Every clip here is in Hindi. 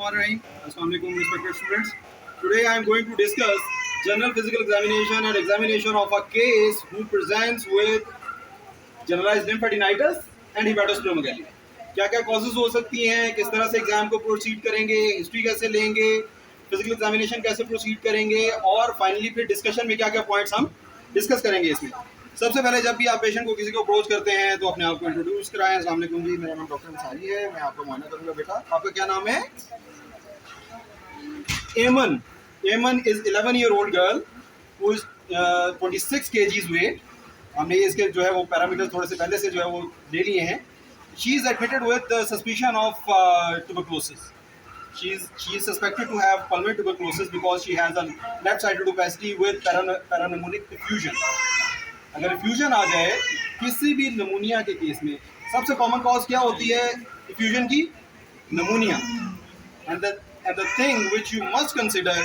Bismillahirrahmanirrahim. Assalamualaikum respected students. Today I am going to discuss general physical examination and examination of a case who presents with generalized lymphadenitis and hepatosplenomegaly. क्या क्या causes हो सकती हैं, किस तरह से एग्जाम को प्रोसीड करेंगे, हिस्ट्री कैसे लेंगे, फिजिकल एग्जामिनेशन कैसे प्रोसीड करेंगे और फाइनली फिर डिस्कशन में क्या क्या पॉइंट्स हम डिस्कस करेंगे इसमें। सबसे पहले जब भी आप पेशेंट को किसी को अप्रोच करते हैं तो अपने आप को इंट्रोड्यूस कराएं। अस्सलाम वालेकुम जी, मेरा नाम डॉक्टर अंसारी है, मैं आपको मुआयना करूंगा। बेटा आपका क्या नाम है? Eman. Eman is 11-year-old girl who is 26 kgs weight. हमने ये इसके जो है वो पैरामीटर थोड़े से पहले से जो है वो ले लिए हैं। She is admitted with suspicion of tuberculosis. She is suspected to have pulmonary tuberculosis because she has a left-sided opacity with parapneumonic effusion. अगर इफ्यूजन आ जाए किसी भी नमूनिया के केस में, सबसे कॉमन कॉज क्या होती है इफ्यूजन की? नमूनिया। And the thing which you must consider,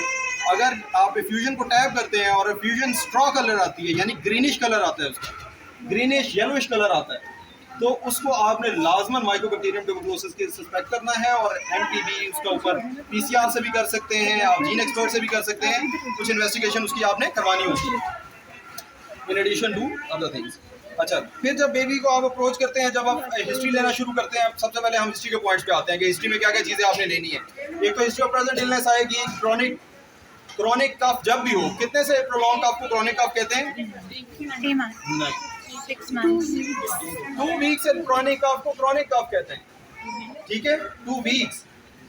अगर आप इफ्यूजन को टैप करते हैं और इफ्यूजन स्ट्रॉ कलर आती है, यानी ग्रीनिश कलर आता है, उसका ग्रीनिश येलोइश कलर आता है, तो उसको आपने लाजमन माइकोबैक्टीरियम ट्यूबरकुलोसिस के सस्पेक्ट करना है। और एमटीबी उसके ऊपर पीसीआर से भी कर सकते हैं, आप जीन एक्सपर्ट से भी कर सकते हैं, कुछ इन्वेस्टिगेशन उसकी आपने करवानी होती है in addition to other things. अच्छा, फिर जब बेबी को आप अप्रोच करते हैं, जब आप हिस्ट्री लेना शुरू करते हैं, सबसे पहले हम हिस्ट्री के पॉइंट्स पे आते हैं कि हिस्ट्री में क्या क्या चीज़ें आपने लेनी है। एक तो हिस्ट्री ऑफ प्रेजेंट इलनेस आएगी, क्रॉनिक कफ जब भी हो। कितने से प्रोलॉन्ग कफ को क्रॉनिक कफ कहते हैं? नहीं, 6 months. 2 वीक्स से क्रॉनिक कफ को क्रॉनिक कफ कहते हैं, ठीक है, 2 वीक्स।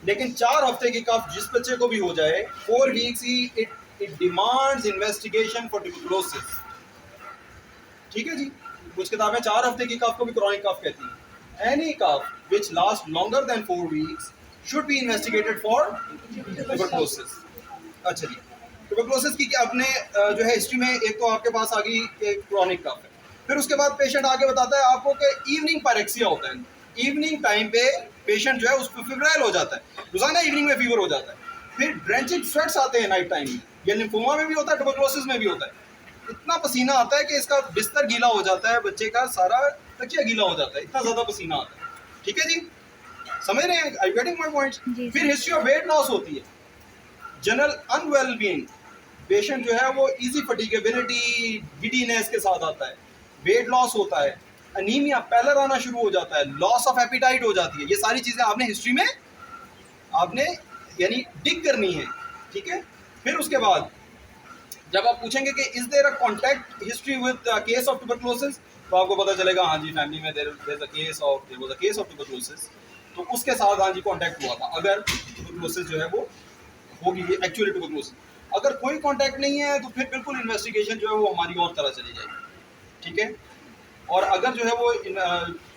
लेकिन 4 हफ्ते की कफ जिस बच्चे को भी हो जाए, 4 weeks he it demands investigation for tuberculosis, ठीक है जी। कुछ किताबें 4 हफ्ते की कफ को भी क्रॉनिक कफ कहती हैं। Any cough which last longer than 4 weeks should be investigated for tuberculosis. अच्छा जी, ट्यूबरकुलोसिस की अपने जो है हिस्ट्री में एक तो आपके पास आ गई क्रॉनिक कफ है। फिर उसके बाद पेशेंट आगे बताता है आपको कि इवनिंग पायरेक्सिया होता है। इवनिंग टाइम पे पेशेंट जो है उसको फिब्राइल हो जाता है, रोजाना इवनिंग में फीवर हो जाता है। फिर ड्रेंचिंग स्वेट्स आते हैं नाइट टाइम में, ये लिम्फोमा में भी होता है, ट्यूबरकुलोसिस में भी होता है। इतना पसीना आता है कि इसका बिस्तर गीला हो जाता है, बच्चे का सारा तकिया गीला हो जाता है, इतना ज्यादा पसीना आता है, ठीक है जी, समझ रहे हैं? I getting my point? फिर हिस्ट्री ऑफ वेट लॉस होती है, जनरल अनवेल बीइंग, पेशेंट जो है वो इजी फटीगेबिलिटी, गिडीनेस के साथ आता है, वेट लॉस होता है, अनीमिया, पैलर आना शुरू हो जाता है, लॉस ऑफ एपिटाइट हो जाती है। ये सारी चीजें आपने हिस्ट्री में आपने यानी डिग करनी है, ठीक है। फिर उसके बाद जब आप पूछेंगे कि is there a contact history with case of tuberculosis, तो आपको पता चलेगा हाँ जी, फैमिली में there was a case of tuberculosis, तो उसके साथ हाँ जी कॉन्टैक्ट हुआ था, अगर ट्यूबरकुलोसिस जो है वो होगी एक्चुअली ट्यूबरकुलोसिस। अगर कोई कॉन्टैक्ट नहीं है तो फिर बिल्कुल इन्वेस्टिगेशन जो है वो हमारी और तरह चली जाएगी, ठीक है। और अगर जो है वो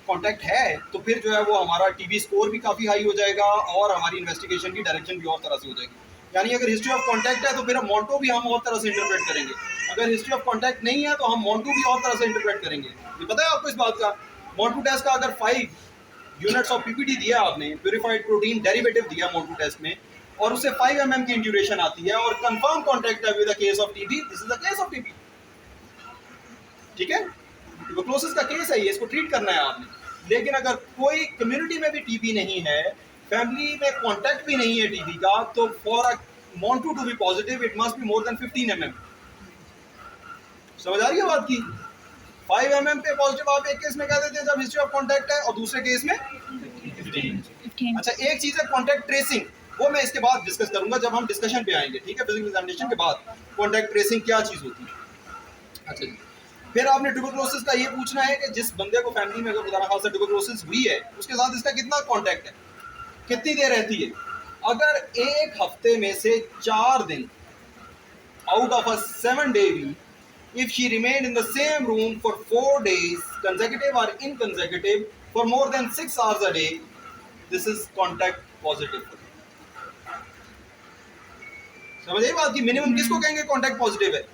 कॉन्टैक्ट है तो फिर जो है वो हमारा टीबी स्कोर भी काफ़ी हाई हो जाएगा और हमारी इन्वेस्टिगेशन की डायरेक्शन भी और तरह से हो जाएगी। यानी अगर हिस्ट्री ऑफ कॉन्टैक्ट है तो फिर हम मोंटो भी हम और तरह से इंटरप्रेट करेंगे, अगर हिस्ट्री ऑफ कॉन्टैक्ट नहीं है तो हम मोंटो भी और तरह से इंटरप्रेट करेंगे। ये पता है आपको इस बात का? मोंटो टेस्ट का अगर 5 यूनिट्स ऑफ पीपीटी दिया आपने, प्यूरिफाइड प्रोटीन डेरिवेटिव दिया मोंटो टेस्ट में, और उससे 5 mm की इंड्यूरेशन आती है और कंफर्म कॉन्टैक्ट है with the case of TB, this is the case of TB, ठीक है। ट्यूबरकुलोसिस का केस है ये, इसको ट्रीट करना है आपने। लेकिन अगर कोई कम्युनिटी में भी टीबी नहीं है, फैमिली में कॉन्टैक्ट भी नहीं है टीबी का, तो for a Mantoux to be positive it must be more than 15 mm। समझ आ रही है बात की? 5 mm पे पॉजिटिव आप एक केस में कह देते हैं जब हिस्ट्री ऑफ कॉन्टैक्ट है, और दूसरे केस में 15। अच्छा, एक चीज है कॉन्टैक्ट ट्रेसिंग, वो मैं इसके बाद डिस्कस करूंगा जब हम डिस्कशन पे आएंगे, ठीक है, फिजिकल एग्जामिनेशन के बाद कॉन्टैक्ट ट्रेसिंग क्या चीज होती है। अच्छा जी, फिर आपने ट्यूबरकुलोसिस का ये पूछना है कि जिस बंदे को फैमिली में अगर खुदा ना खास्ता ट्यूबरकुलोसिस हुई है उसके साथ इसका कितना कांटेक्ट है, कितनी देर रहती है। अगर एक हफ्ते में से 4 दिन out of a 7-day week, if she remain in the same room for 4 days consecutive or inconsecutive for more than 6 hours a day, this is contact positive। समझ आई बात की? मिनिमम किसको कहेंगे कॉन्टैक्ट पॉजिटिव है?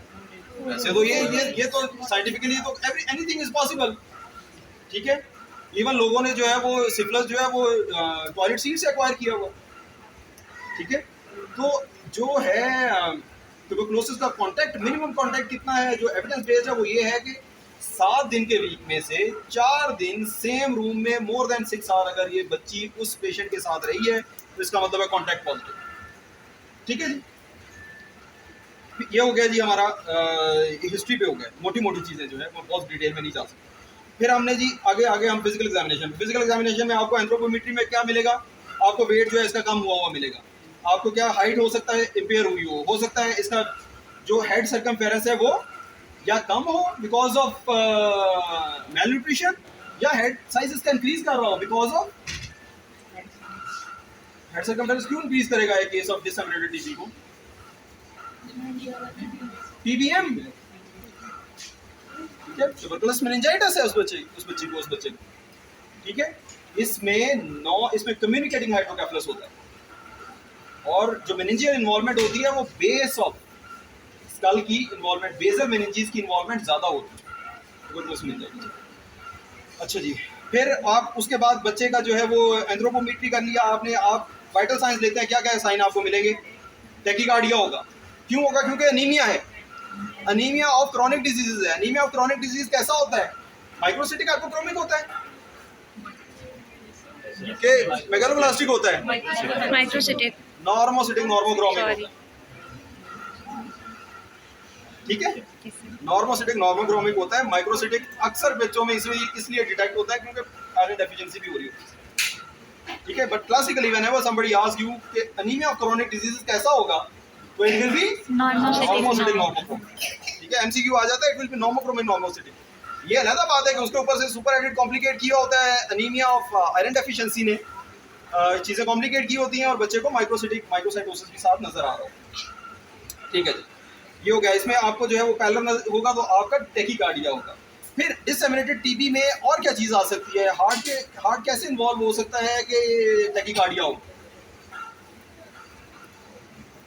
वैसे तो ये तो साइंटिफिकली तो एनीथिंग इज पॉसिबल, ठीक है। इवन लोगों ने जो है वो सिफिलिस जो है वो टॉयलेट सीट से एक्वायर किया हुआ, ठीक है। तो जो है ट्यूबरकुलोसिस का कांटेक्ट, मिनिमम कांटेक्ट कितना है जो एविडेंस बेस्ड है, वो ये है कि 7 दिन के वीक में से 4 दिन सेम रूम में मोर देन 6 आवर अगर ये बच्ची उस पेशेंट के साथ रही है तो इसका मतलब है कॉन्टैक्ट पॉजिटिव। ठीक है जी, ये हो गया जी हमारा हिस्ट्री पे हो गया, मोटी मोटी चीज़ें जो है वो बहुत डिटेल में नहीं जा सकती। फिर हमने जी आगे आगे हम फिजिकल एग्जामिनेशन में आपको एंथ्रोपोमेट्री में क्या मिलेगा, आपको वेट जो है इसका कम हुआ हुआ मिलेगा, आपको क्या हाइट हो सकता है इम्पेयर हुई हो सकता है इसका जो हेड सर्कमफेरेंस है वो या कम हो बिकॉज ऑफ मेल न्यूट्रिशन, या हेड साइज इसका इंक्रीज कर रहा हो बिकॉज ऑफ हेड सर्कमफेरेंस। क्यों इंक्रीज करेगा एक केस ऑफ डिसेमिनेटेड टीबी को? टीबीएम, ट्यूबरकुलस मेनिंजाइटिस है उस बच्चे को। ठीक है, इसमें कम्युनिकेटिंग हाइड्रोकेफलस होता है और जो मेनिंजियल इन्वॉल्वमेंट होती है वो बेस ऑफ स्कल की इन्वॉल्वमेंट, बेसल मेनिंजीज की इन्वॉल्वमेंट ज़्यादा होती है ट्यूबरकुलस मेनिंजाइटिस। अच्छा जी, फिर आप उसके बाद बच्चे का जो है वो एंथ्रोपोमेट्री कर लिया आपने, आप वाइटल साइंस लेते हैं, क्या क्या साइन आपको मिलेंगे? टैकीकार्डिया होगा। क्यों होगा? क्योंकि अनीमिया है, अनीमिया ऑफ क्रॉनिक डिजीजेज है। अनीमिया ऑफ क्रॉनिक डिजीज कैसा होता है? माइक्रोसिटिक हाइपोक्रोमिक होता है कि मेगालोब्लास्टिक होता है? माइक्रोसिटिक, नॉर्मोसिटिक नॉर्मोक्रोमिक होता है। ठीक है, नॉर्मोसिटिक नॉर्मोक्रोमिक होता है। माइक्रोसिटिक अक्सर बच्चों में इसलिए डिटेक्ट होता है क्योंकि आयरन डेफिशिएंसी भी हो रही होती है। ठीक है, but classically whenever somebody ask you कि अनीमिया ऑफ क्रॉनिक डिजीजेस कैसा होगा तो it will be normocytic normochromic. ठीक है, एमसीक्यू आ जाता है, it will be normochromic normocytic. ये अलग बात है कि उसके ऊपर से सुपर एडेड कॉम्प्लिकेट किया होता है अनीमिया ऑफ आयरन डेफिशिएंसी ने, चीज़ें कॉम्प्लिकेट की होती हैं और बच्चे को माइक्रोसिटिक माइक्रोसाइटोसिस के साथ नजर आ रहा है। ठीक है जी, ये हो गया। इसमें आपको जो है वो पैरेलल होगा तो आपका टैकीकार्डिया होगा। फिर डिसेमिनेटेड टीबी में और क्या चीज़ आ सकती है? हार्ट कैसे इन्वॉल्व हो सकता है कि टैकीकार्डिया हो?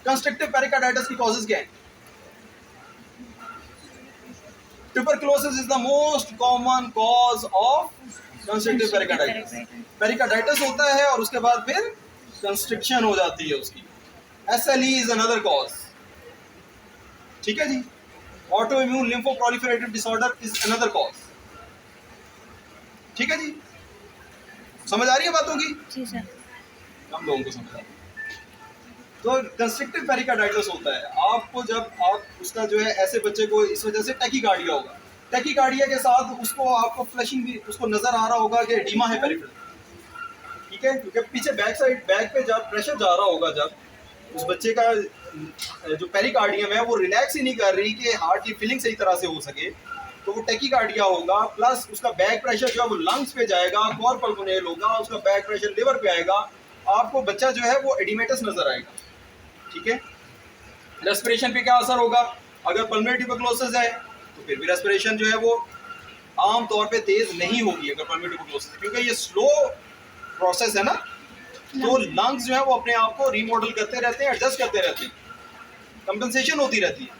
कंस्ट्रक्टिव पेरिकार्डाइटिस की कॉजेज क्या है? Tuberculosis is the most common cause of constructive pericarditis. Pericarditis होता है और उसके बाद फिर कंस्ट्रिक्शन हो जाती है उसकी। SLE is another cause. ठीक है जी, auto immune lymphoproliferative disorder is another cause. ठीक है जी, समझ आ रही है बातों की? जी सर। हम लोगों को समझ आ रही है। तो कंस्ट्रक्टिव पेरिकार्डाइटिस होता है आपको जब आप उसका जो है ऐसे बच्चे को इस वजह से टैकीकार्डिया होगा। टैकीकार्डिया के साथ उसको आपको फ्लशिंग भी उसको नजर आ रहा होगा कि एडिमा है पेरिफेरल। ठीक है, क्योंकि पीछे बैक पे जब प्रेशर जा रहा होगा, जब उस बच्चे का जो पेरिकार्डियम है वो रिलैक्स ही नहीं कर रही कि हार्ट की फीलिंग सही तरह से हो सके, तो वो टैकीकार्डिया होगा। प्लस उसका बैक प्रेशर जो है वो लंग्स पे जाएगा, कोर पल्मोनल होगा, उसका बैक प्रेशर लिवर पे आएगा, आपको बच्चा जो है वो एडिमेटस नजर आएगा। ठीक है, रेस्पिरेशन पे क्या असर होगा? अगर पल्मोनरी ट्यूबरकुलोसिस है तो फिर भी रेस्पिरेशन जो है वो आम तौर पे तेज नहीं होगी अगर पल्मोनरी ट्यूबरकुलोसिस, क्योंकि ये स्लो प्रोसेस है ना, तो लंग्स जो है वो अपने आप को रीमॉडल करते रहते हैं, एडजस्ट करते रहते हैं, कंपनसेशन होती रहती है।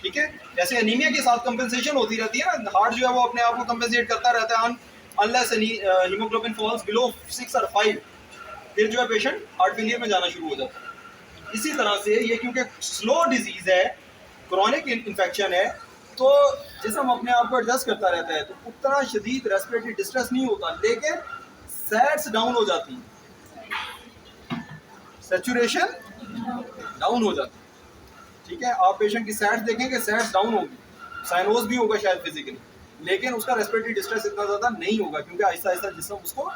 ठीक है, जैसे एनीमिया के साथ कंपनसेशन होती रहती है ना, हार्ट जो है वो अपने आप को कंपनसेट करता रहता है अनलेस हीमोग्लोबिन फॉल्स बिलो 6 और 5, फिर जो है पेशेंट हार्ट फेलियर में जाना शुरू हो जाता है। इसी तरह से ये क्योंकि स्लो डिजीज है, क्रॉनिक इन्फेक्शन है, तो जिस्म अपने आप को एडजस्ट करता रहता है, तो उतना शदीद रेस्पिरेटरी डिस्ट्रेस नहीं होता, लेकिन सैट्स डाउन हो जाती है, सैचुरेशन डाउन हो जाती है। ठीक है, आप पेशेंट की सैट्स देखेंगे, सैट्स डाउन होगी, साइनोज भी होगा शायद फिजिकली, लेकिन उसका रेस्पिरेटरी डिस्ट्रेस इतना ज़्यादा नहीं होगा क्योंकि आहिस्ता आहिस्ता जिस्म उसको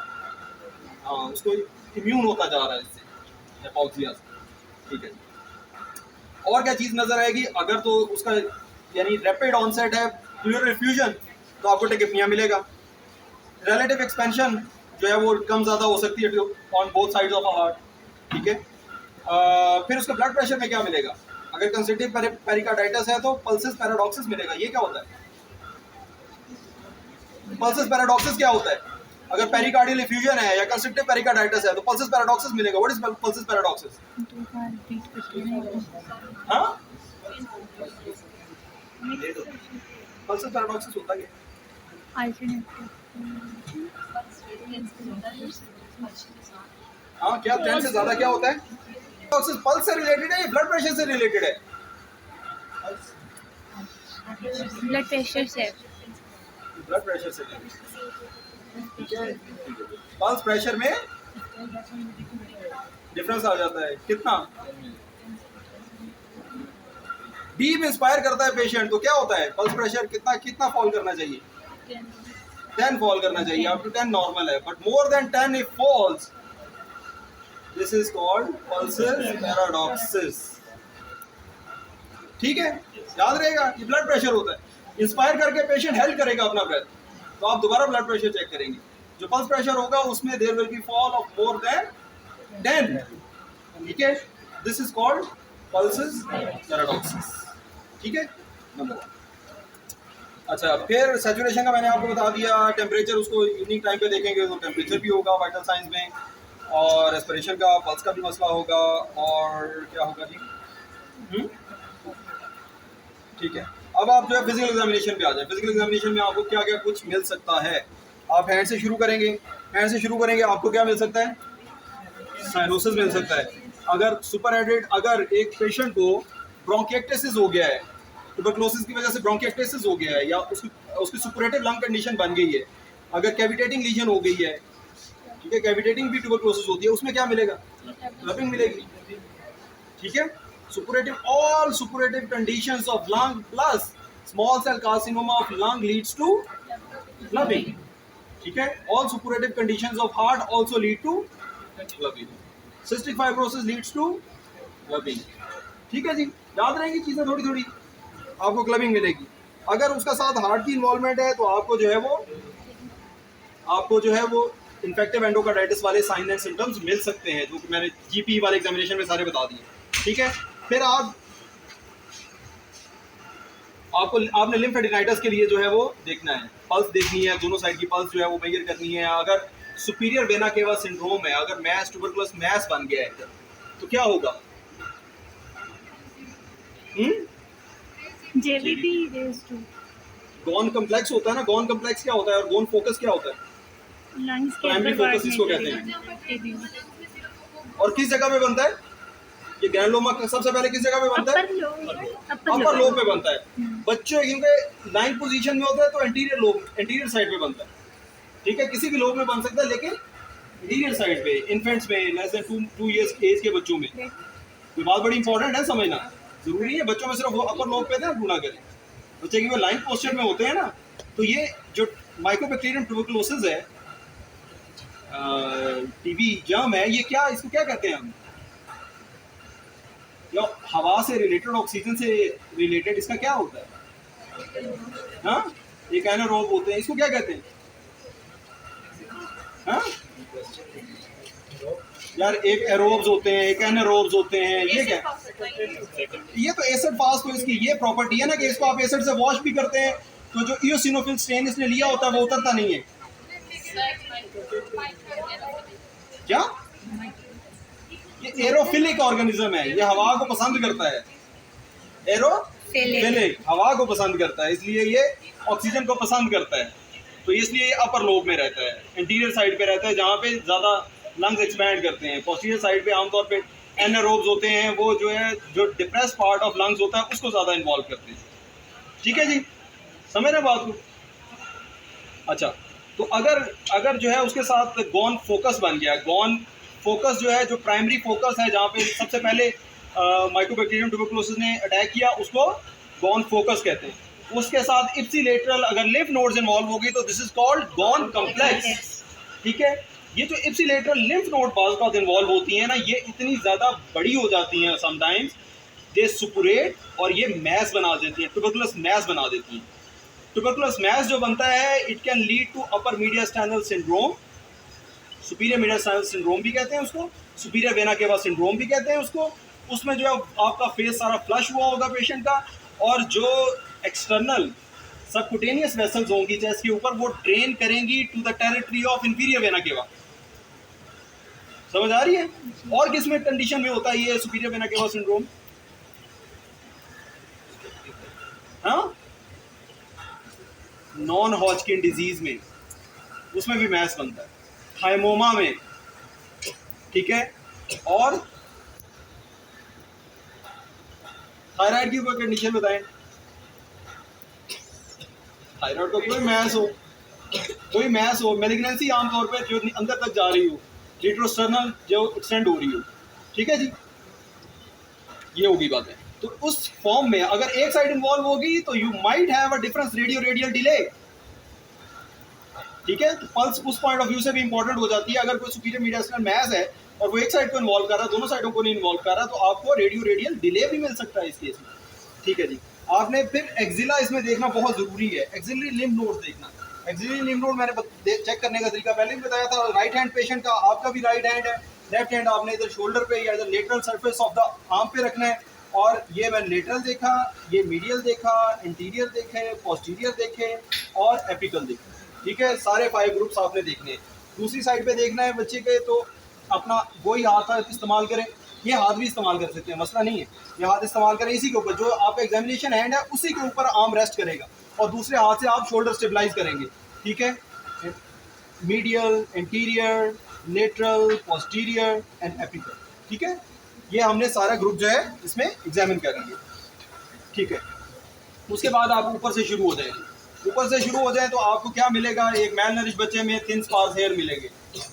इम्यून होता जा रहा है इससे, हिपोक्सिया से। ठीक है, और क्या चीज़ नजर आएगी? अगर तो उसका यानी रैपिड ऑनसेट है प्लूरल रिफ्यूजन तो आपको टेकिपनिया मिलेगा। रिलेटिव एक्सपेंशन जो है वो कम ज़्यादा हो सकती है on both sides of a heart. ठीक है, फिर उसका ब्लड प्रेशर में क्या मिलेगा? अगर कंस्ट्रक्टिव पेरिकार्डाइटिस है तो पल्सेस पैराडॉक्सिस मिलेगा। ये क्या होता है? पल्सेस पैराडॉक्सिस क्या होता है? अगर पेरिकार्डियल इफ्यूजन है या कंस्ट्रक्टिव पेरिकार्डाइटिस है तो पल्सेस पैराडॉक्सिस मिलेगा। What is pulsus paradoxus? हाँ, पल्सेस पैराडॉक्सिस होता है हाँ, क्या 10 से ज्यादा क्या होता है? पल्स से रिलेटेड है, ब्लड प्रेशर से रिलेटेड है? ब्लड प्रेशर से। ब्लड प्रेशर से लेंगे, ठीक है। पल्स प्रेशर में डिफरेंस आ जाता है कितना, डीप इंस्पायर करता है पेशेंट तो क्या होता है, पल्स प्रेशर कितना कितना फॉल करना चाहिए, 10 फॉल करना चाहिए, अप टू 10 नॉर्मल है, but more than 10 if falls, this is called pulsus paradoxus, ठीक है। याद रहेगा, ये ब्लड प्रेशर होता है, इंस्पायर करके पेशेंट हेल्प करेगा अपना ब्रेथ, तो आप दोबारा ब्लड प्रेशर चेक करेंगे, जो पल्स प्रेशर होगा उसमें there will be fall of more than 10, ठीक है। This is called pulsus paradoxus, ठीक है, नंबर 1। अच्छा, फिर सैचुरेशन का मैंने आपको बता दिया, टेम्परेचर उसको इवनिंग टाइम पे देखेंगे तो टेम्परेचर भी होगा वाइटल साइंस में, और रेस्पिरेशन का, पल्स का भी मसला होगा, और क्या होगा जी, ठीक है। अब आप जो है फिजिकल एग्जामिनेशन पे आ जाए। फिजिकल एग्जामिनेशन में आपको क्या क्या कुछ मिल सकता है, आप हैंड से शुरू करेंगे, हैंड से शुरू करेंगे, आपको क्या मिल सकता है, साइनोसिस मिल सकता है। अगर सुपर एडेड, अगर एक पेशेंट को ब्रोंकिएक्टेसिस हो गया है, ट्यूबरकुलोसिस की वजह से ब्रोंकिएक्टेसिस हो गया है, या उसकी सुपरेटिव लंग कंडीशन बन गई है, अगर कैविटेटिंग लीजन हो गई है, ठीक है, कैविटेटिंग भी ट्यूबरकुलोसिस होती है, उसमें क्या मिलेगा, क्लबिंग मिलेगी, ठीक है। Suppurative, all suppurative conditions of lung plus small cell carcinoma of lung leads to clubbing, ठीक है। All suppurative conditions of heart also lead to clubbing. Cystic fibrosis leads to clubbing, ठीक है जी। याद रहेंगी चीजें थोड़ी थोड़ी, आपको क्लबिंग मिलेगी। अगर उसका साथ हार्ट की इन्वॉल्वमेंट है तो आपको जो है वो इन्फेक्टिव एंडोकार्डाइटिस वाले साइन एंड सिम्टम्स मिल सकते हैं, जो मैंने जीपी वाले एग्जामिनेशन में सारे बता दिए, ठीक है। फिर आपने लिम्फेडिनाइटिस के लिए जो है वो देखना है, पल्स देखनी है, दोनों साइड की पल्स जो है वो मेजर करनी है। अगर सुपीरियर वेना केवा सिंड्रोम है, अगर मैस ट्यूबरकुलस मैस बन गया है तो क्या होगा, JVT raise to gone complex होता है ना, गॉन कम्प्लेक्स क्या होता है, और गॉन फोकस क्या होता है, लंग्स के प्राइमरी ऊपर फोकस इसको कहते हैं, और किस जगह पे बनता है ये ग्रैनुलोमा, सबसे पहले किस जगह पे बनता है, अपर लोब पे बनता है। बच्चों क्योंकि लाइन पोजीशन में होता है तो एंटीरियर लोब, एंटीरियर साइड पे बनता है, ठीक है। किसी भी लोब में बन सकता है, लेकिन एंटीरियर साइड पे, इन्फेंट्स में, लेस देन 2 इयर्स एज के बच्चों में। ये बात बड़ी इंपॉर्टेंट है, समझना जरूरी है। बच्चों में सिर्फ वो अपर लोब पे ध्यान ना करें, बच्चे की वो लाइन पोस्चर में होते हैं ना, तो ये जो माइकोबैक्टीरियम ट्यूबरकुलोसिस है, टीबी जर्म है, ये क्या, इसको क्या कहते हैं हम, या हवा से रिलेटेड, ऑक्सीजन से रिलेटेड, इसका क्या होता है, हाँ, एक एनारोब होते हैं, इसको क्या कहते हैं, हाँ यार, एक एरोब्स होते हैं, एक एनारोब्स होते हैं, ये क्या, ये तो एसिड फास्ट, तो इसकी ये प्रॉपर्टी है ना कि इसको आप एसिड से वॉश भी करते हैं तो जो इओसिनोफिल स्टेन इसने लिया होता है वो उतरता नहीं है, क्या, ये एरोफिलिक ऑर्गेनिज्म है, ये हवा को पसंद करता है, एरोफिलिक हवा को पसंद करता है, इसलिए ये ऑक्सीजन को पसंद करता है, तो इसलिए ये अपर लोब में रहता है, एंटीरियर साइड पे रहता है, जहाँ पे ज़्यादा लंग्स एक्सपैंड करते हैं। पोस्टीरियर साइड पे आमतौर पे एनारोब्स होते हैं, वो जो है जो डिप्रेस पार्ट ऑफ लंग्स होता है उसको ज़्यादा इन्वॉल्व करते हैं, ठीक है जी, समझ रहे बात को। अच्छा, तो अगर जो है उसके साथ गॉन फोकस बन गया, गॉन फोकस जो है, जो प्राइमरी फोकस है, जहाँ पे सबसे पहले माइकोबैक्टीरियम ट्यूबरकुलोसिस ने अटैक किया, उसको गॉन फोकस कहते हैं। उसके साथ इप्सिलेटरल अगर लिम्फ नोड्स इन्वॉल्व हो गई तो this is called gone complex, ठीक है। ये जो इप्सिलेटरल लिम्फ नोड बाज़ इन्वॉल्व होती हैं ना, ये इतनी ज़्यादा बड़ी हो जाती हैं समटाइम्स, दे सुपुरेट, और ये मैस बना देती हैं, ट्यूबरकुलस मैस बना देती हैं। ट्यूबरकुलस मैस जो बनता है, it can lead to upper mediastinal syndrome, superior mediastinal syndrome भी कहते हैं उसको, सुपीरियर वेना केवा सिंड्रोम भी कहते हैं उसको। उसमें जो है आपका फेस सारा फ्लश हुआ होगा पेशेंट का, और जो एक्सटर्नल सबकुटेनियस वेसल्स होंगी चेस्ट के ऊपर, वो ड्रेन करेंगी to the territory of inferior vena cava, समझ आ रही है। और किस में कंडीशन में होता है ये सुपीरियर वेना केवा सिंड्रोम, हाँ, नॉन हॉजकिन डिजीज में, उसमें भी मैस बनता है, थाइमोमा में, ठीक है। और थायराइड की कोई कंडीशन बताएं, थायराइड का कोई मैस हो मेलिग्नेंसी आमतौर पे जो अंदर तक जा रही हो, रिट्रोस्टर्नल जो एक्सटेंड हो रही हो, ठीक है जी, ये होगी बात है। तो उस फॉर्म में अगर एक साइड इन्वॉल्व होगी तो you might have a difference radio radial delay, ठीक है। तो पल्स उस पॉइंट ऑफ व्यू से भी इंपॉर्टेंट हो जाती है। अगर कोई सुपीरियर मीडियास्टिनल मैस है और वो एक साइड को इन्वॉल्व कर रहा है, दोनों साइडों को नहीं इन्वॉल्व कर रहा, तो आपको रेडियो रेडियल डिले भी मिल सकता है इस केस में, ठीक है जी। आपने फिर एक्सिला इसमें देखना बहुत जरूरी है, एक्सिलरी लिम्फ नोड देखना। एक्सिलरी लिम्फ नोड मैंने चेक करने का तरीका पहले भी बताया था। राइट हैंड पेशेंट का, आपका भी राइट हैंड है, लेफ्ट हैंड आपने इधर शोल्डर पे या इधर lateral surface of the arm पे रखना है। और ये मैंने लेटरल देखा, ये मीडियल देखा, इंटीरियर देखे, पोस्टीरियर देखे और एपिकल देखे, ठीक है। सारे 5 ग्रुप्स आपने देखने हैं। दूसरी साइड पे देखना है बच्चे के, तो अपना वही हाथ इस्तेमाल करें, ये हाथ भी इस्तेमाल कर सकते हैं, मसला नहीं है। ये हाथ इस्तेमाल करें, इसी के ऊपर जो आपका एग्जामिनेशन हैंड है उसी के ऊपर आर्म रेस्ट करेगा और दूसरे हाथ से आप शोल्डर स्टेबलाइज करेंगे, ठीक है। Medial, interior, lateral, posterior and apical, ठीक है। ये हमने सारा ग्रुप जो है इसमें एग्जामिन करेंगे, ठीक है। उसके बाद आप ऊपर से शुरू हो जाएंगे। ऊपर से शुरू हो जाए तो आपको क्या मिलेगा, एक मैल नरिश बच्चे में थिन स्पार्स हेयर मिलेंगे,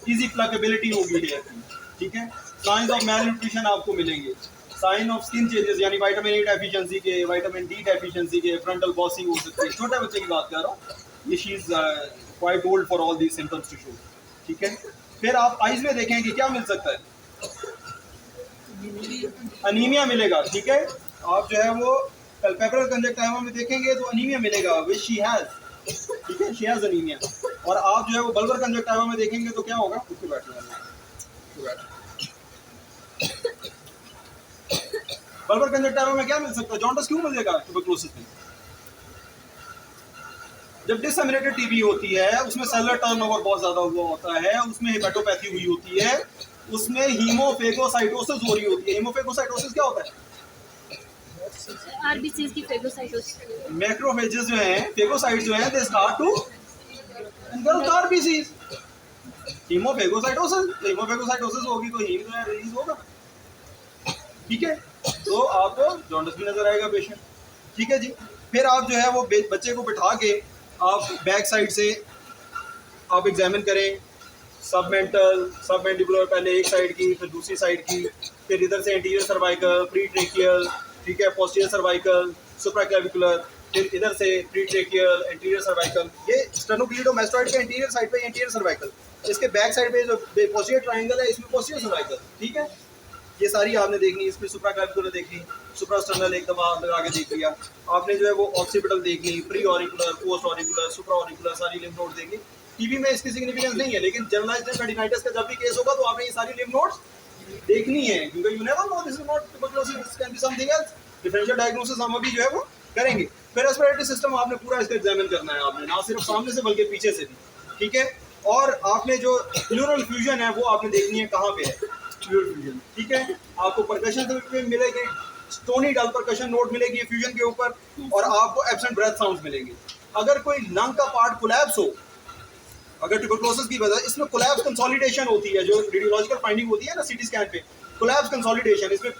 इजी प्लकेबिलिटी होगी हेयर की, ठीक है। साइंस ऑफ मैल न्यूट्रिशन आपको मिलेंगे, साइन ऑफ स्किन चेंजेस यानी विटामिन ए डेफिशिएंसी के, विटामिन डी डेफिशिएंसी के, फ्रंटल बॉसिंग हो सकती है। छोटे बच्चे की बात कर रहा हूँ, ये she is quite old for all these symptoms to show, ठीक है। फिर आप आइज में देखें कि क्या मिल सकता है, अनीमिया मिलेगा, ठीक है। आप जो है वो पैल्पेब्रल कंजक्टिवा में देखेंगे तो अनीमिया मिलेगा, विच शी हैज, ठीक है, शी हैज अनीमिया। और आप जो है वो बल्बर कंजक्टिवा में देखेंगे तो क्या होगा, उसके बैठना बल्बर कंजक्टिवा में क्या मिल सकता है, जॉन्डिस क्यों मिलेगा ट्यूबरकुलोसिस में। जब डिसएमिनेटेड टीबी होती है उसमें सेलुलर टर्नओवर बहुत ज्यादा हुआ होता है, उसमें हेपेटोपैथी हुई होती है, उसमें हीमोफेगोसाइटोसिस हो रही होती है। हीमोफेगोसाइटोसिस क्या होता है, आरबीसीज की फेगोसाइटोसिस। मैक्रोफेजेस जो हैं, फेगोसाइट्स जो हैं, they start to engulf RBCs. Hemophagocytosis होगी तो हीम जो है रिलीज होगा, ठीक है। तो आपको जॉन्डिस भी नजर आएगा पेशेंट, ठीक है जी। फिर आप जो है वो बच्चे को बिठा के आप बैक साइड से आप एग्जामिन करें, सब मैंडिबुलर पहले एक साइड की, फिर दूसरी साइड की, फिर इधर से एंटीरियर सर्वाइकल, प्री ट्रेकियल, ठीक है, पोस्टीरियर सर्वाइकल, सुप्राक्लेविकुलर, फिर इधर से प्री ट्रेकियल, एंटीरियर सर्वाइकल। ये स्टेनोक्लीडोमास्टोइड के एंटीरियर साइड पे एंटीरियर सर्वाइकल, इसके बैक साइड पे जो पोस्टीरियर ट्रायंगल है इसमें पोस्टीरियर सर्वाइकल, ठीक है। ये सारी आपने देखनी, इसमें सुप्राक्लेविकुलर देखनी, सुप्रास्टर्नल एक दफा लगा के देख लिया आपने, जो है वो ऑक्सीपिटल देख ली, प्री ऑरिकुलर, पोस्ट ऑरिकुलर, सुप्रा ऑरिकुलर, सारी लिम्फ नोड देख ली। टीबी में इसकी सिग्निफिकेंस नहीं है, लेकिन जनरलाइज्ड पेडिनाइटिस का जब भी केस होगा तो आपने ये सारी लिम्फ नोड्स देखनी है, क्योंकि you never know, this is not tuberculosis, this can be something else. Differential diagnosis हम अभी जो है वो करेंगे। फिर रेस्पिरेटरी सिस्टम आपने पूरा इसका एग्जामिन करना है आपने, ना सिर्फ सामने से बल्कि पीछे से भी, ठीक है। और आपने जो प्लूरल फ्यूजन है वो आपने देखनी है कहाँ पे है, प्लूरल फ्यूजन, ठीक है। आपको परकशन से मिलेंगे, स्टोनी डल परकशन नोट मिलेगी फ्यूजन के ऊपर, और आपको एब्सेंट ब्रेथ साउंड्स मिलेंगे। अगर कोई लंग का पार्ट कोलैप्स हो, अगर ट्यूबरकुलोसिस की वजह, इसमें कोलैप्स कंसोलिडेशन होती है, जो रेडियोलॉजिकल फाइंडिंग होती है ना सीटी स्कैन पे, कोलैप्स कंसोलिडेशन, इसमें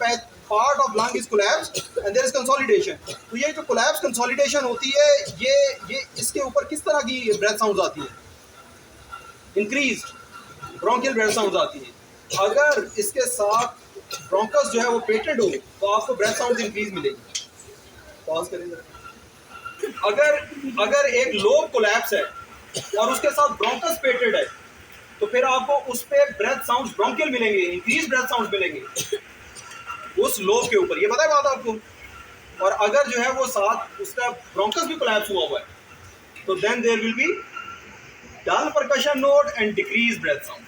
part of lung is collapse and there is consolidation. तो ये जो कोलैप्स कंसोलिडेशन होती है, ये इसके ऊपर किस तरह की ब्रेथ साउंड्स आती है, इंक्रीज्ड ब्रोंकियल ब्रेथ साउंड्स आती है। अगर इसके साथ ब्रोंकस जो है वो पेटेंट हो तो आपको ब्रेथ साउंड इंक्रीज मिलेगी। पॉज करें जरा। अगर एक लोब कोलैप्स है और उसके साथ ब्रोंकस पेटेड है तो फिर आपको उस पे ब्रेथ साउंड्स ब्रोंकियल मिलेंगे, इंक्रीज ब्रेथ साउंड्स मिलेंगे उस लोब के ऊपर, ये पता है बात आपको। और अगर जो है वो साथ उसका ब्रोंकस भी कोलैप्स हुआ है तो then there will be dull percussion note and decrease breath sound.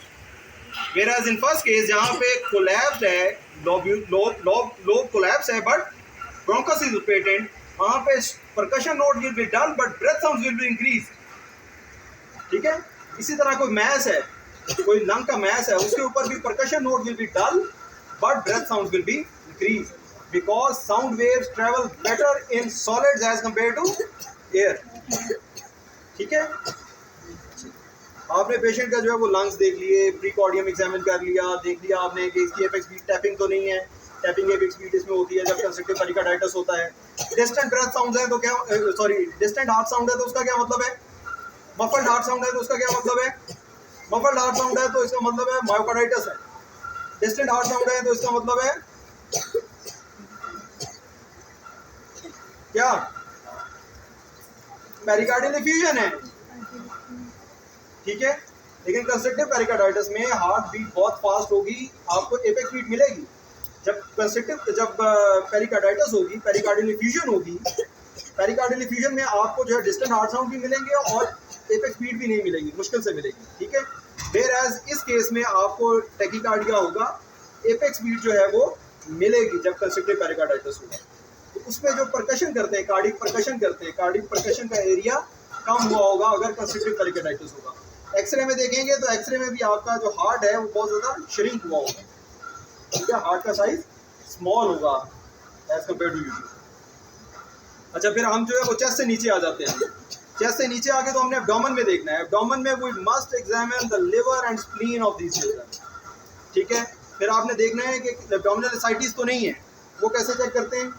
Whereas in first case जहाँ पे collapsed है, lobe collapse है but bronchus is patent, वहाँ पे percussion node will be dull but breath sounds will be increased, ठीक है। इसी तरह कोई मैस है, कोई लंग का मैस है, उसके ऊपर भी percussion node will be dull but breath sounds will be increased because sound waves travel better in solids as compared to air, ठीक है। आपने पेशेंट का जो है वो लंग्स देख लिए, प्रीकॉर्डियम एग्जामिन कर लिया, देख लिया आपने कि इसकी एपेक्स बीट टैपिंग तो नहीं है, टैपिंग एपिक्स में होती है जब कंस्ट्रक्टिव पेरिकार्डाइटिस होता है। डिस्टेंट ब्रेथ साउंड है तो क्या, सॉरी डिस्टेंट हार्ट साउंड है तो उसका क्या मतलब है, मफल्ड हार्ट साउंड है तो उसका क्या मतलब है, मफल्ड हार्ट साउंड है तो इसका मतलब है मायोकार्डाइटिस है। डिस्टेंट हार्ट साउंड है तो इसका मतलब है क्या, पेरिकार्डियल एफ्यूजन है, ठीक है। लेकिन कंस्ट्रक्टिव पेरिकार्डाइटिस में हार्ट बीट बहुत फास्ट होगी, आपको एपेक्स बीट मिलेगी। जब पेरिकार्डाइटिस होगी, पेरिकार्डियल एफ्यूजन होगी, पेरिकार्डियल एफ्यूजन में आपको जो है डिस्टेंट हार्ट साउंड भी मिलेंगे और एपेक्स बीट भी नहीं मिलेगी, मुश्किल से मिलेगी, ठीक है। वेयर एज इस केस में आपको टैकीकार्डिया होगा, एपेक्स बीट जो है वो मिलेगी जब कंस्ट्रक्टिव पेरिकार्डाइटिस होगा। तो उसमें जो परकशन करते हैं, कार्डिक परकशन करते हैं, कार्डिक परकशन का एरिया कम हुआ होगा अगर कंस्ट्रक्टिव पेरिकार्डाइटिस होगा। एक्सरे में देखेंगे तो एक्सरे में भी आपका जो हार्ट है वो बहुत ज़्यादा श्रिंक हुआ होगा, ठीक है, हार्ट का साइज स्मॉल होगा एज कम्पेयर टू यूजुअल। अच्छा, फिर हम जो है वो चेस्ट से नीचे आ जाते हैं। चेस्ट से नीचे आके तो हमने एब्डोमेन में देखना है। एब्डोमेन में we must examine the liver and spleen of these children, ठीक है। फिर आपने देखना है कि एब्डोमिनल एसाइटिस तो नहीं है। वो कैसे चेक करते हैं,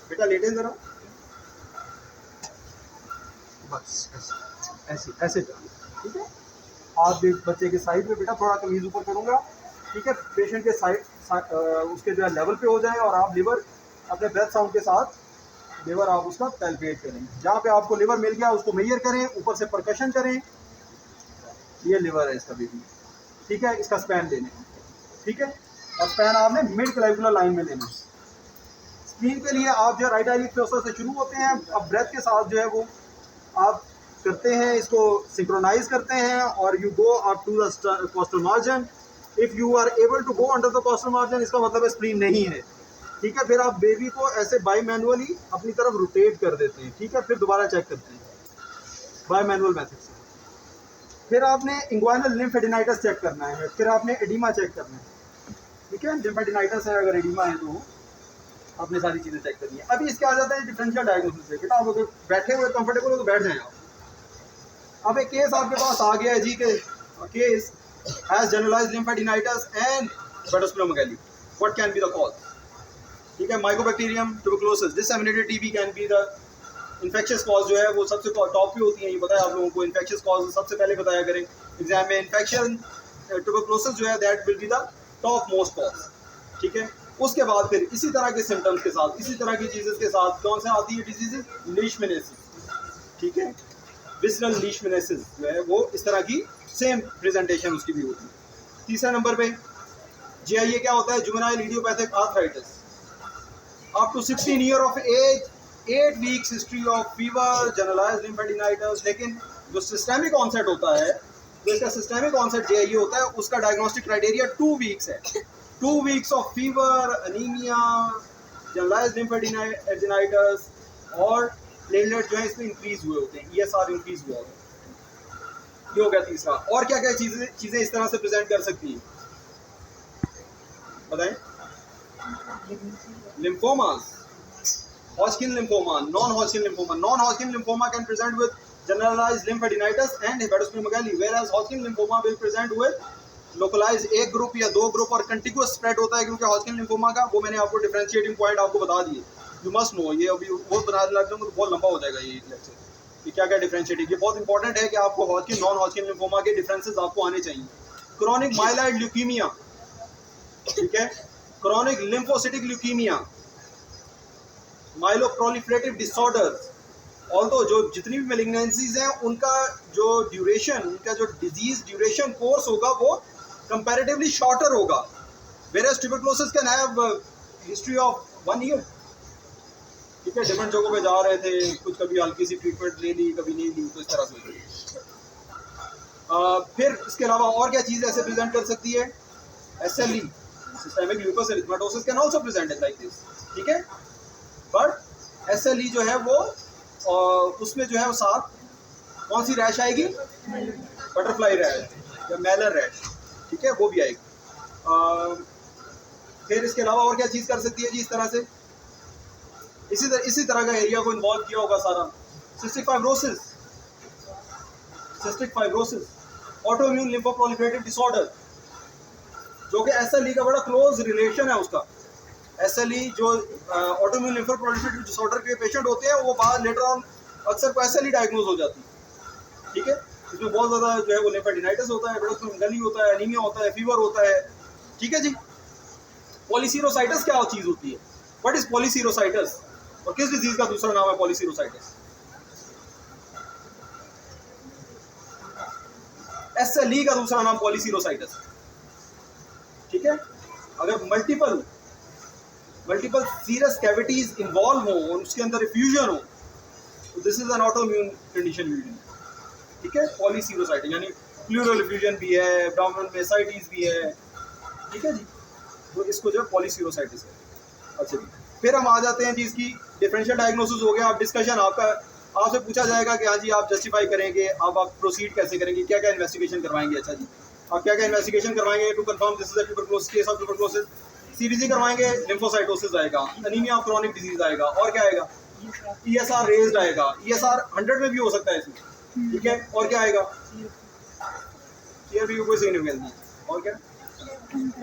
बेटा लेटें ज़रा, बस ऐसे ऐसे, ठीक है। आप भी बच्चे के साइड पे बेटा थोड़ा कमीज ऊपर करूँगा, ठीक है, पेशेंट के साइड उसके जो है लेवल पे हो जाए और आप लिवर अपने ब्रेथ साउंड के साथ लिवर आप उसका पैल्पेट करें। जहाँ पे आपको लिवर मिल गया उसको मेजर करें, ऊपर से परकशन करें, ये लिवर है इसका बेबी, ठीक है। इसका स्पैन लेने, ठीक है, और स्पैन आपने मिड क्लेविकुलर लाइन में लेना। स्प्लीन के लिए आप जो है राइट आईलिड फ्लोसर से शुरू होते हैं, अब ब्रेथ के साथ जो है वो आप करते हैं, इसको सिंक्रोनाइज करते हैं और you go up to the costal margin. If you are able to go under the costal margin, इसका मतलब है स्प्लीन नहीं है, ठीक है। फिर आप बेबी को ऐसे बाई मैनुअली अपनी तरफ रोटेट कर देते हैं, ठीक है। फिर दोबारा चेक करते हैं बाई मैनुअल मेथड से। फिर आपने इंग्वाइनल लिम्फेडिनाइटिस चेक करना है, फिर आपने एडिमा चेक करना है, ठीक है। लिम्फेडिनाइटिस है, अगर एडिमा है तो आपने सारी चीज़ें चेक करनी है। अभी इसके आ जाता है डिफरेंशियल डायग्नोसिस से। बेटा आप अगर बैठे हुए कंफर्टेबल हो तो बैठ जाएं आप। अब एक केस आपके पास आ गया है जी के case has generalized lymphadenitis and hepatosplenomegaly, what can be the cause, ठीक है। Mycobacterium tuberculosis disseminated TB can be the infectious cause, जो है वो सबसे टॉप पे होती है, ये बताया आप लोगों को। इन्फेक्शियस कॉज सबसे पहले बताया करें एग्जाम में। इन्फेक्शन ट्यूबरकुलोसिस जो है that will be the top most cause, ठीक है। उसके बाद फिर इसी तरह के सिम्टम्स के साथ, इसी तरह की चीज़ें के साथ कौन से आती है डिजीजेज, लीशमैनियासिस, ठीक है। विसरल लीशमैनियासिस जो है वो इस तरह की सेम प्रेजेंटेशन उसकी भी होती है। तीसरा नंबर पे JIA क्या होता है, juvenile idiopathic arthritis, up to 16 year of age, 8 weeks history of fever, generalized lymphadenitis. लेकिन जो सिस्टेमिक ऑनसेट होता है, जो इसका सिस्टेमिक ऑनसेट JIA होता है, उसका डायग्नोस्टिक क्राइटेरिया 2 वीक्स है। 2 weeks of fever, anemia, generalized lymphadenitis और प्लेटलेट जो है इसमें इंक्रीज हुए होते हैं, ESR इंक्रीज हुआ होता है। ये हो गया तीसरा। और क्या क्या चीज़ें इस तरह से प्रेजेंट कर सकती हैं बताएं। Lymphomas, Hodgkin lymphoma, non-Hodgkin lymphoma. Non-Hodgkin lymphoma can present with generalized lymphadenitis and hepatosplenomegaly, whereas Hodgkin lymphoma will present with localized एक ग्रुप या 2 ग्रुप और कंटिग्यूअस स्प्रेड होता है, क्योंकि Hodgkin lymphoma का वो मैंने आपको डिफरेंशिएटिंग पॉइंट आपको बता दिए, यू मस्ट नो। ये अभी बहुत बना लग तो बहुत लंबा हो जाएगा ये लेक्चर कि क्या क्या डिफरेंशिएटिंग। ये बहुत इंपॉर्टेंट है कि आपको Hodgkin नॉन Hodgkin lymphoma के डिफरेंसेस आपको आने चाहिए। क्रॉनिक माइलॉइड ल्यूकीमिया, ठीक है, chronic lymphocytic leukaemia, myeloproliferative disorders, although जो जितनी भी मेलिग्नेंसीज हैं उनका जो ड्यूरेशन, उनका जो डिजीज ड्यूरेशन कोर्स होगा वो कंपैरेटिवली शॉर्टर होगा, whereas tuberculosis can have history of 1 year, ठीक है। डिफरेंट जगहों पे जा रहे थे, कुछ कभी हल्की सी ट्रीटमेंट ले ली, कभी नहीं ली, तो इस तरह से। फिर इसके अलावा और क्या चीज़ ऐसे प्रेजेंट कर सकती है, SLE, systemic lupus erythematosus can also present like this, ठीक है। बट SLE जो है वो उसमें जो है वो साथ कौन सी रैश आएगी, बटरफ्लाई रैश या मेलर रैश, ठीक है, वो भी आएगी। फिर इसके अलावा और क्या चीज़ कर सकती है जी इस तरह से, इसी तरह का एरिया को इन्वॉल्व किया होगा सारा। सिस्टिक फाइब्रोसिस, ऑटोइम्यून लिम्फोप्रोलिफरेटिव डिसऑर्डर, जो कि SLE का बड़ा क्लोज रिलेशन है उसका। SLE जो ऑटोइम्यून लिम्फोप्रोलिफरेटिव डिसऑर्डर के पेशेंट होते हैं वो बाद लेटर ऑन अक्सर को SLE डायग्नोज हो जाती है, ठीक है। इसमें बहुत ज़्यादा जो है वो लिम्फेडिनाइटिस होता है, गली होता है, एनीमिया होता है, फीवर होता है, ठीक है जी। पॉलीसीरोसाइटिस क्या चीज़ होती है? व्हाट इज पॉलीसीरोसाइटिस और किस डिजीज का दूसरा नाम है पॉलीसीरोसाइटिस? SLE का दूसरा नाम पॉलीसीरोसाइटिस, ठीक है। अगर मल्टीपल सीरस कैविटीज इन्वॉल्व हो और उसके अंदर इफ्यूजन हो तो this is an autoimmune condition usually, ठीक है। पॉलीसीरोसाइटिस यानी प्लूरल इफ्यूजन भी है, एब्डोमिनल में साइटिस भी है, ठीक है जी। तो इसको जो है पॉलीसीरोसाइटिस है। अच्छा जी, फिर हम आ जाते हैं जी इसकी डिफरेंशियल डायग्नोसिस हो गया। अब डिस्कशन आपसे पूछा जाएगा कि हाँ जी आप जस्टिफाई करेंगे, अब आप प्रोसीड कैसे करेंगे, क्या क्या इन्वेस्टिगेशन करवाएंगे। अच्छा जी, आप क्या क्या इन्वेस्टिगेशन करवाएंगे to confirm this is a tuberculosis, case of tuberculosis. CBC करवाएंगे, लिम्फोसाइटोसिस आएगा, अनीमिया ऑफ क्रॉनिक डिजीज आएगा, और क्या आएगा, ESR रेज्ड आएगा, ESR 100 में भी हो सकता है इसमें, ठीक है। और क्या आएगा, CRP कोई सिग्निफिकेंस नहीं, और क्या,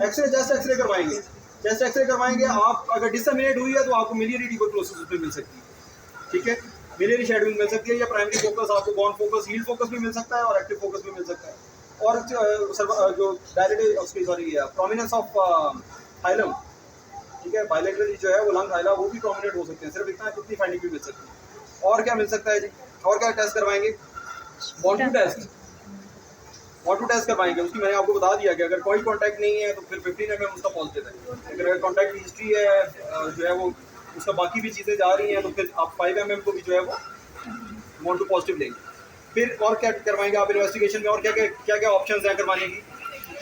एक्सरे, चेस्ट एक्सरे करवाएंगे, चेस्ट एक्सरे करवाएंगे। आप अगर डिसमिनेट हुई है तो आपको मिलियरी ट्यूबरकुलोसिस उसमें मिल सकती है, ठीक है। मिलियरी शेड्यूल मिल सकती है, या प्राइमरी फोकस आपको गॉन फोकस, हील फोकस भी मिल सकता है और एक्टिव फोकस भी मिल सकता है। और जो डायरेक्ट उसकी सॉरी प्रोमिनेंस ऑफ हाइलम, ठीक है, बायलेटरली जो है वो लंग हाइला वो भी प्रोमिनेंट हो सकते हैं। सिर्फ इतनी फाइंडिंग भी मिल सकती है। और क्या मिल सकता है जी, और क्या टेस्ट करवाएंगे, वॉन्टू टेस्ट, वॉन्टू टेस्ट करवाएंगे। उसकी मैंने आपको बता दिया कि अगर कोई कॉन्टैक्ट नहीं है तो फिर 15 mm उसका पॉजिटिव है। अगर कॉन्टैक्ट की हिस्ट्री है जो है वो उसका बाकी भी चीज़ें जा रही हैं तो फिर आप 5 mm को भी जो है वो वॉन्टू पॉजिटिव लेंगे। फिर और क्या करवाएंगे आप इन्वेस्टिगेशन में, और क्या क्या ऑप्शंस हैं करवाने की,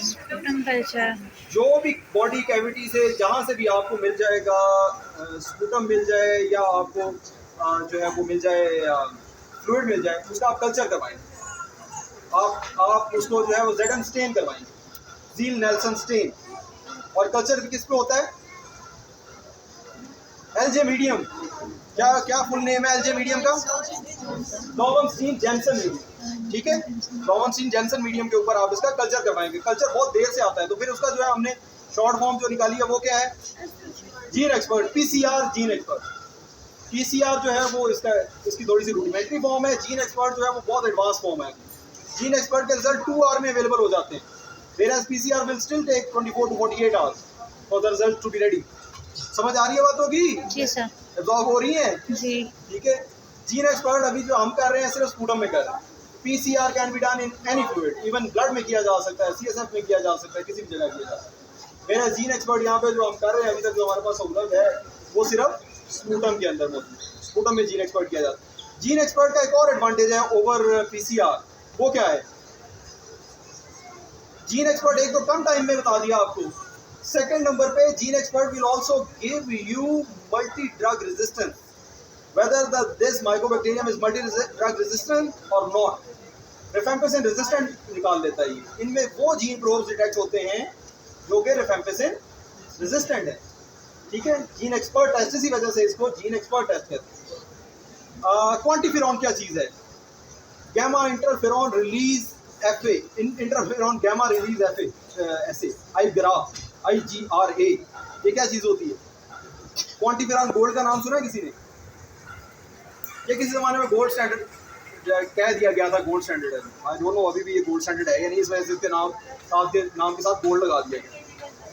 स्पूटम कल्चर, जो भी बॉडी कैविटी से जहाँ से भी आपको मिल जाएगा, स्पूटम मिल जाए या आपको जो है वो मिल जाए, फ्लूइड मिल जाए, उसका आप कल्चर करवाएंगे। आप उसको जो है वो ZM स्टेन करवाएंगे, ज़ील नेल्सन स्टेन। और कल्चर भी किस पे होता है, LJ मीडियम। क्या फुल नेम है LJ मीडियम का, लॉवनस्टीन जेनसन मीडियम, ठीक है। लॉवनस्टीन जेनसन मीडियम के ऊपर आप इसका कल्चर करवाएंगे। कल्चर बहुत देर से आता है तो फिर उसका जो है हमने शॉर्ट फॉर्म जो निकाली है वो क्या है, gene expert, PCR gene expert. PCR जो है वो इसकी थोड़ी सी रूडिमेंट्री फॉर्म है, जीन एक्सपर्ट जो है वो बहुत एडवांस फॉर्म है। जीन एक्सपर्ट के रिजल्ट 2 आवर में अवेलेबल हो जाते हैं, whereas PCR will still take 24 to 48 hours for the result to be ready। समझ आ रही है बात होगी, जी सर, एब्जॉर्ब हो रही है जी, ठीक है। जीन एक्सपर्ट अभी जो हम कर रहे हैं सिर्फ स्पूटम में कर रहे हैं। PCR can be done in any fluid, even blood में किया जा सकता है, CSF में किया जा सकता है, किसी भी जगह किया जा सकता है। मेरा जीन एक्सपर्ट यहाँ पे जो हम कर रहे हैं अभी तक जो हमारे पास सहूलत है वो सिर्फ स्पूटम के अंदर मौजूद है। स्पूटम में जीन एक्सपर्ट किया जाता है। जीन एक्सपर्ट का एक और एडवांटेज है ओवर PCR, वो क्या है, जीन एक्सपर्ट एक तो कम टाइम में बता दिया आपको, सेकंड नंबर पे gene expert will also give you multi drug resistance, whether this mycobacterium is multi drug resistant or not। Rifampicin resistant निकाल देता है ये। इनमें वो जीन प्रोब्स डिटेक्ट होते हैं जो कि रिफेम्पिसिन रेजिस्टेंट है, ठीक है। जीन एक्सपर्ट टेस्ट, इसी वजह से इसको जीन एक्सपर्ट टेस्ट कहते हैं। क्वांटिफिरॉन क्या चीज़ है, gamma interferon release FA, interferon gamma release FA ऐसे IGRA, ये क्या चीज़ होती है। क्वांटिफिरॉन गोल्ड का नाम सुना है किसी ने, ये किसी ज़माने में गोल्ड स्टैंडर्ड कह दिया गया था, गोल्ड स्टैंडर्ड है। आई डोंट नो अभी भी ये गोल्ड स्टैंडर्ड है या नहीं, इस वजह से इसके नाम के साथ गोल्ड लगा दिया गया।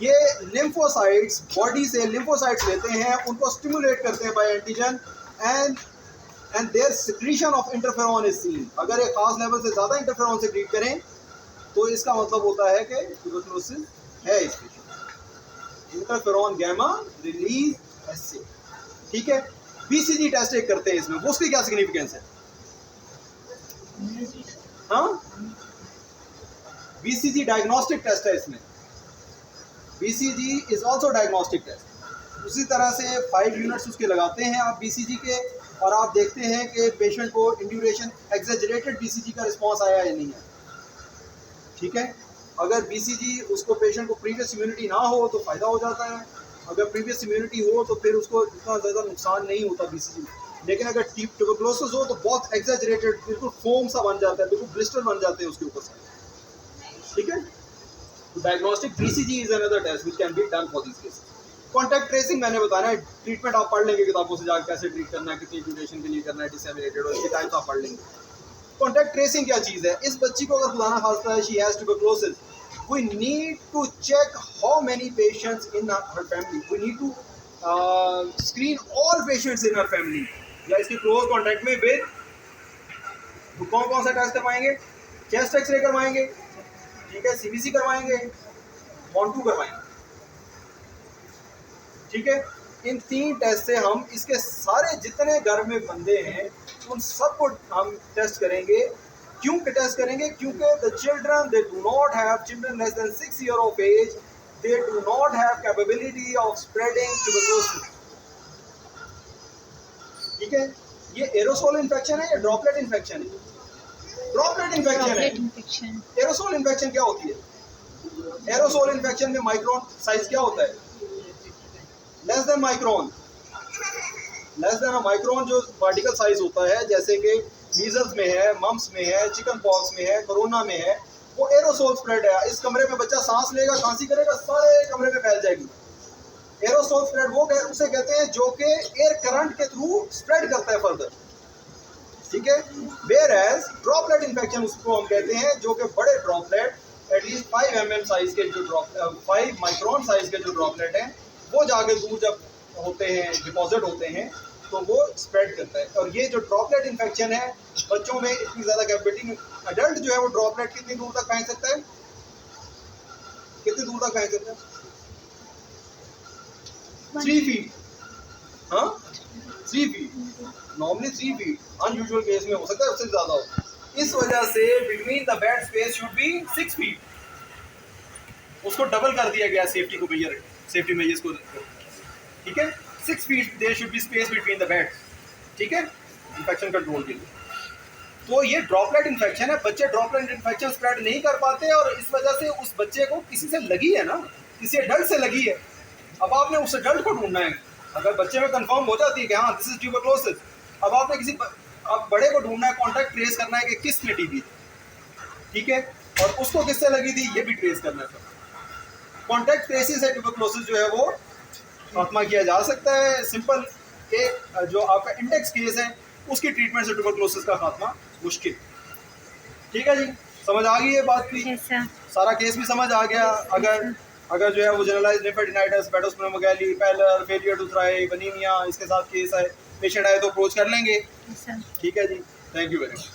ये लिम्फोसाइट्स, बॉडी से लिम्फोसाइट्स लेते हैं, उनको स्टिमुलेट करते हैं by antigen and their secretion of interferon is seen. अगर एक खास लेवल से ज़्यादा इंटरफेरॉन से ट्रीट करें तो इसका मतलब होता है कि ट्यूबरकुलोसिस है इस पेशेंट। इंटरफेरॉन गैमा रिलीज ऐसे, ठीक है। BCG टेस्ट एक करते हैं इसमें, वो उसकी क्या सिग्निफिकेंस है, हाँ, BCG डायग्नोस्टिक टेस्ट है इसमें। BCG is also diagnostic test. उसी तरह से 5 यूनिट्स उसके लगाते हैं आप BCG के, और आप देखते हैं कि पेशेंट को इंड्यूरेशन एग्जेजरेटेड BCG का रिस्पॉन्स आया या नहीं है, ठीक है। अगर BCG उसको पेशेंट को प्रीवियस इम्यूनिटी ना हो तो फ़ायदा हो जाता है, अगर प्रीवियस इम्यूनिटी हो तो फिर उसको इतना ज़्यादा नुकसान नहीं होता BCG में। लेकिन अगर ट्यूबरकुलोसिस हो तो बहुत एग्जेजरेटेड, बिल्कुल फोम सा बन जाता है, बिल्कुल ब्लिस्टर बन जाते हैं उसके ऊपर से, ठीक है। तो diagnostic BCG is another test which can be done for this case. Contact tracing मैंने बताना है, ट्रीटमेंट आप पढ़ लेंगे किताबों से जाकर, कैसे ट्रीट करना है, कितनी ड्यूरेशन के लिए करना है, डिसेमिनेटेड और इसके टाइप्स आप पढ़ लेंगे। कॉन्टैक्ट ट्रेसिंग क्या चीज़ है? इस बच्ची को अगर खुदा ना खास्ता है she has tuberculosis, we need to check how many patients in her family, we need to screen all patients in her family या इसके क्लोज कॉन्टैक्ट में विद, तो कौन कौन सा टेस्ट करवाएंगे? चेस्ट एक्सरे करवाएंगे, ठीक है, सीबीसी करवाएंगे, मॉन्टू करवाएंगे, ठीक है। इन 3 टेस्ट से हम इसके सारे जितने घर में बंदे हैं उन सबको हम टेस्ट करेंगे। क्यों टेस्ट करेंगे? क्योंकि the children they do not have, children less than 6 year of age, they do not have capability of spreading tuberculosis, ठीक है। ये एरोसोल इन्फेक्शन है या ड्रॉपलेट इन्फेक्शन है? ड्रॉपलेट इन्फेक्शन है। इन्फेक्शन। एरोसोल इन्फेक्शन क्या होती है? एरोसोल इन्फेक्शन में माइक्रोन साइज क्या होता है? Less than micron, less than micron जो पार्टिकल साइज होता है, जैसे कि मीजल्स में है, मम्स में है, चिकन पॉक्स में है, कोरोना में है, वो एरोसोल स्प्रेड है। इस कमरे में बच्चा सांस लेगा, खांसी करेगा, सारे कमरे में फैल जाएगी। एरोसोल स्प्रेड वो उसे कहते हैं जो कि एयर करंट के थ्रू स्प्रेड करता है फर्दर, ठीक है। वेयर एज ड्रॉपलेट इन्फेक्शन उसको हम कहते हैं जो कि बड़े ड्रॉपलेट, एटलीस्ट 5 mm साइज के जो 5 माइक्रोन साइज के जो ड्रॉपलेट हैं वो जाके दूर जब होते हैं, डिपॉजिट होते हैं, तो वो स्प्रेड करता है। और ये जो ड्रॉपलेट इन्फेक्शन है बच्चों में इतनी ज़्यादा कैपेबिलिटी, अडल्ट जो है वो ड्रॉपलेट कितनी दूर तक फेंक सकता है? कितनी दूर तक फेंक सकता है? 3 फीट, हाँ 3 feet, normally 3 feet, unusual case में हो सकता है उससे ज़्यादा हो। इस वजह से between the bed space should be 6 feet, उसको डबल कर दिया गया सेफ्टी को, भैया सेफ्टी मेजर्स को, ठीक है। 6 feet there should be space between the bed, ठीक है, इन्फेक्शन कंट्रोल के लिए। तो ये ड्रॉपलेट इन्फेक्शन है, बच्चे ड्रॉपलेट इन्फेक्शन स्प्रेड नहीं कर पाते और इस वजह से उस बच्चे को किसी से लगी है ना, किसी एडल्ट से लगी है। अब आपने उस एडल्ट को ढूंढना है, अगर बच्चे में कंफर्म हो जाती है कि हाँ दिस इज ट्यूबरकुलोसिस, अब आपने किसी अब बड़े को ढूंढना है, कॉन्टैक्ट ट्रेस करना है कि किस में टीबी, ठीक है, और उसको किससे लगी थी ये भी ट्रेस करना है। कॉन्टैक्ट ट्रेसिस से ट्यूबरकुलोसिस जो है वो खात्मा किया जा सकता है। सिंपल एक जो आपका इंडेक्स केस है उसकी ट्रीटमेंट से ट्यूबरकुलोसिस का खात्मा मुश्किल, ठीक है जी। समझ आ गई है बात की? सारा केस भी समझ आ गया। अगर जो है वो generalized lymphadenitis, hepatosplenomegaly, pallor, failure to thrive, anemia, इसके साथ केस है, पेशेंट आए तो अप्रोच कर लेंगे, ठीक है जी। Thank you very much.